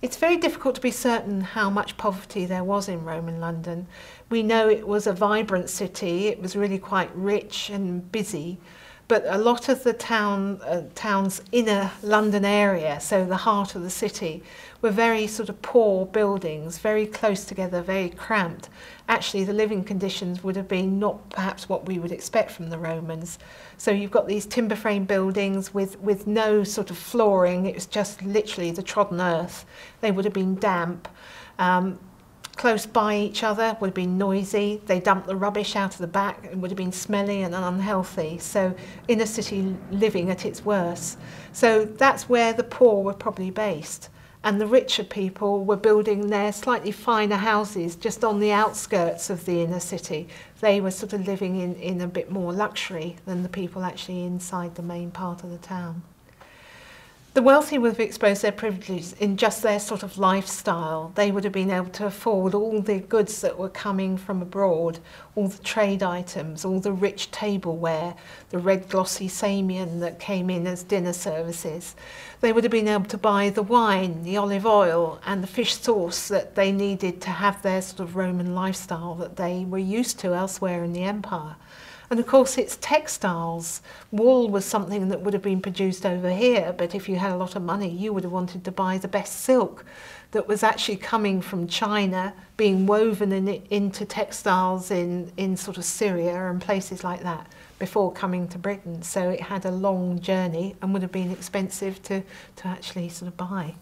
It's very difficult to be certain how much poverty there was in Roman London. We know it was a vibrant city, it was really quite rich and busy, but a lot of the town's inner London area, so the heart of the city, were very sort of poor buildings, very close together, very cramped. Actually, the living conditions would have been not perhaps what we would expect from the Romans. So you've got these timber frame buildings with no sort of flooring, it was just literally the trodden earth. They would have been damp. Close by each other, would have been noisy. They dumped the rubbish out of the back and would have been smelly and unhealthy. So inner city living at its worst. So that's where the poor were probably based. And the richer people were building their slightly finer houses just on the outskirts of the inner city. They were sort of living in a bit more luxury than the people actually inside the main part of the town. The wealthy would have exposed their privileges in just their sort of lifestyle. They would have been able to afford all the goods that were coming from abroad, all the trade items, all the rich tableware, the red glossy Samian that came in as dinner services. They would have been able to buy the wine, the olive oil and the fish sauce that they needed to have their sort of Roman lifestyle that they were used to elsewhere in the empire. And of course it's textiles. Wool was something that would have been produced over here, but if you had a lot of money, you would have wanted to buy the best silk that was actually coming from China, being woven into textiles in sort of Syria and places like that before coming to Britain. So it had a long journey and would have been expensive to actually sort of buy.